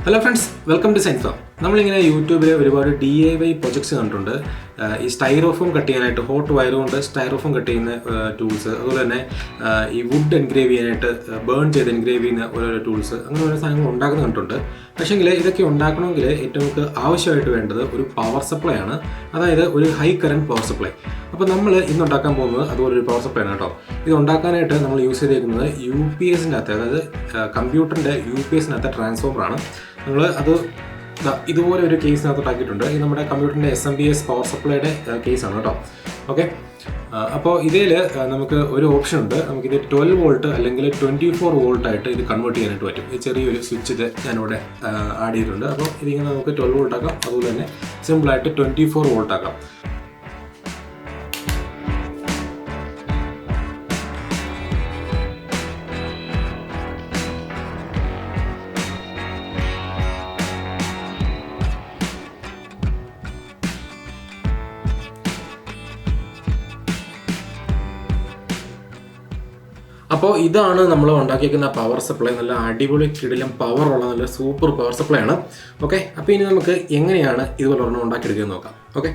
Hello friends, welcome two science farm. നമ്മളിങ്ങനെ യൂട്യൂബിൽ ഒരുപാട് DIY പ്രൊജക്ട്സ് കണ്ടിട്ടുണ്ട്. ഈ സ്റ്റൈറോഫോം കട്ട് ചെയ്യാനായിട്ട് ഹോട്ട് വയർ കൊണ്ട് സ്റ്റൈറോഫോം കട്ട് ചെയ്യുന്ന ടൂൾസ്, അതുപോലെ തന്നെ ഈ വുഡ് എൻഗ്രേവ് ചെയ്യാനായിട്ട് ബേൺ ചെയ്ത് എൻഗ്രേവ് ചെയ്യുന്ന ഓരോരോ ടൂൾസ്, അങ്ങനെ ഓരോ സാധനങ്ങൾ ഉണ്ടാക്കുന്ന കണ്ടിട്ടുണ്ട്. പക്ഷേങ്കിൽ ഇതൊക്കെ ഉണ്ടാക്കണമെങ്കിൽ ഏറ്റവും നമുക്ക് ആവശ്യമായിട്ട് വേണ്ടത് ഒരു പവർ സപ്ലൈ ആണ്, അതായത് ഒരു ഹൈ കറണ്ട് പവർ സപ്ലൈ. അപ്പോൾ നമ്മൾ ഇന്ന് ഉണ്ടാക്കാൻ പോകുന്നത് അതുപോലൊരു പവർ സപ്ലൈ ആണ് കേട്ടോ. ഇത് ഉണ്ടാക്കാനായിട്ട് നമ്മൾ യൂസ് ചെയ്തേക്കുന്നത് UPSൻ്റെ അകത്ത്, അതായത് കമ്പ്യൂട്ടറിൻ്റെ UPSനകത്തെ ട്രാൻസ്ഫോമറാണ്. നമ്മൾ അത് ഇതുപോലെ ഒരു കേസിനകത്ത് ആക്കിയിട്ടുണ്ട്. ഇത് നമ്മുടെ കമ്പ്യൂട്ടറിൻ്റെ SMPS പവർ സപ്ലൈയുടെ കേസാണ് കേട്ടോ. ഓക്കെ, അപ്പോൾ ഇതിൽ നമുക്ക് ഒരു ഓപ്ഷൻ ഉണ്ട്. നമുക്കിത് 12 വോൾട്ട് അല്ലെങ്കിൽ 24 വോൾട്ടായിട്ട് ഇത് കൺവേർട്ട് ചെയ്യാനായിട്ട് പറ്റും. ഈ ചെറിയൊരു സ്വിച്ച് ഇത് ഞാനിവിടെ ആഡ് ചെയ്തിട്ടുണ്ട്. അപ്പോൾ ഇതിങ്ങനെ നമുക്ക് 12 വോൾട്ട് ആക്കാം, അതുപോലെ തന്നെ സിമ്പിളായിട്ട് 24 വോൾട്ട് ആക്കാം. അപ്പോൾ ഇതാണ് നമ്മൾ ഉണ്ടാക്കിയിരിക്കുന്ന പവർ സപ്ലൈ. നല്ല അടിപൊളി കിടിലം പവറുള്ള നല്ല സൂപ്പർ പവർ സപ്ലൈ ആണ്. ഓക്കെ, അപ്പോൾ ഇനി നമുക്ക് എങ്ങനെയാണ് ഇതുപോലെ ഒരെണ്ണം ഉണ്ടാക്കിയെടുക്കുന്നത് നോക്കാം. ഓക്കെ,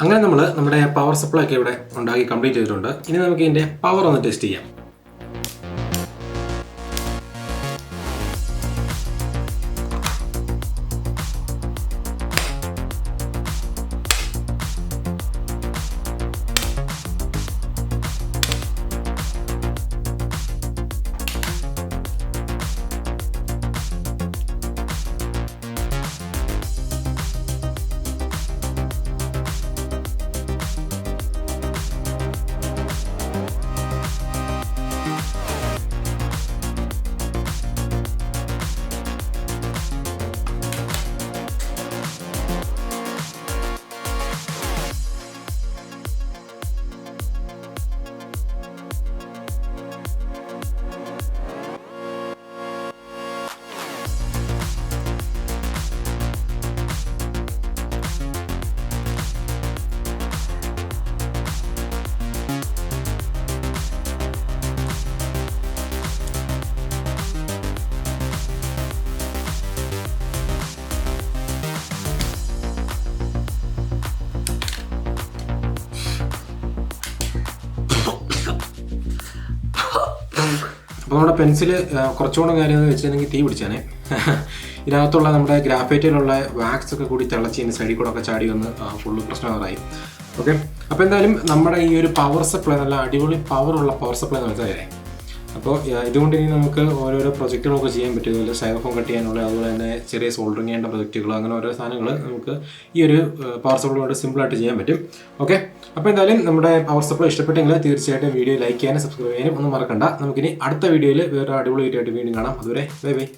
അങ്ങനെ നമ്മൾ നമ്മുടെ പവർ സപ്ലൈ ഒക്കെ ഇവിടെ ഉണ്ടാക്കി കംപ്ലീറ്റ് ചെയ്തിട്ടുണ്ട്. ഇനി നമുക്ക് ഇതിൻ്റെ പവർ ഒന്ന് ടെസ്റ്റ് ചെയ്യാം. അപ്പോൾ നമ്മുടെ പെൻസിൽ കുറച്ചുകൂടെ കാര്യം എന്ന് വെച്ചിട്ടുണ്ടെങ്കിൽ തീ പിടിച്ചാണ്. ഇതിനകത്തുള്ള നമ്മുടെ ഗ്രാഫൈറ്റിലുള്ള വാക്സ് ഒക്കെ കൂടി തിളച്ച് ഇതിന് സൈഡിൽ കൂടെ ഒക്കെ ചാടി വന്ന് ഫുള്ള് പ്രശ്നമായി. ഓക്കെ, അപ്പോൾ എന്തായാലും നമ്മുടെ ഈ ഒരു പവർ സപ്ലൈ നല്ല അടിപൊളി പവറുള്ള പവർ സപ്ലൈ മനസ്സിലായേ. അപ്പോൾ ഇതുകൊണ്ട് ഇനി നമുക്ക് ഓരോരോ പ്രൊജക്റ്റുകളൊക്കെ ചെയ്യാൻ പറ്റും. അതുപോലെ സ്റ്റൈറോഫോം കട്ട് ചെയ്യാനുള്ള, അതുപോലെ തന്നെ ചെറിയ സോൾഡറിങ് ചെയ്യേണ്ട പ്രൊജക്റ്റുകൾ, അങ്ങനെ ഓരോ സാധനങ്ങൾ നമുക്ക് ഈ ഒരു പവർ സപ്ലൈ കൊണ്ട് സിമ്പിളായിട്ട് ചെയ്യാൻ പറ്റും. ഓക്കെ, അപ്പോൾ എന്തായാലും നമ്മുടെ പവർ സപ്ലൈ ഇഷ്ടപ്പെട്ടെങ്കിൽ തീർച്ചയായിട്ടും വീഡിയോ ലൈക്ക് ചെയ്യാനും സബ്സ്ക്രൈബ് ചെയ്യാനും ഒന്നും മറക്കണ്ട. നമുക്കിനി അടുത്ത വീഡിയോയിൽ വേറെ അടിപൊളി വീഡിയോ ആയിട്ട് വീണ്ടും കാണാം. അതുവരെ ബൈ ബൈ.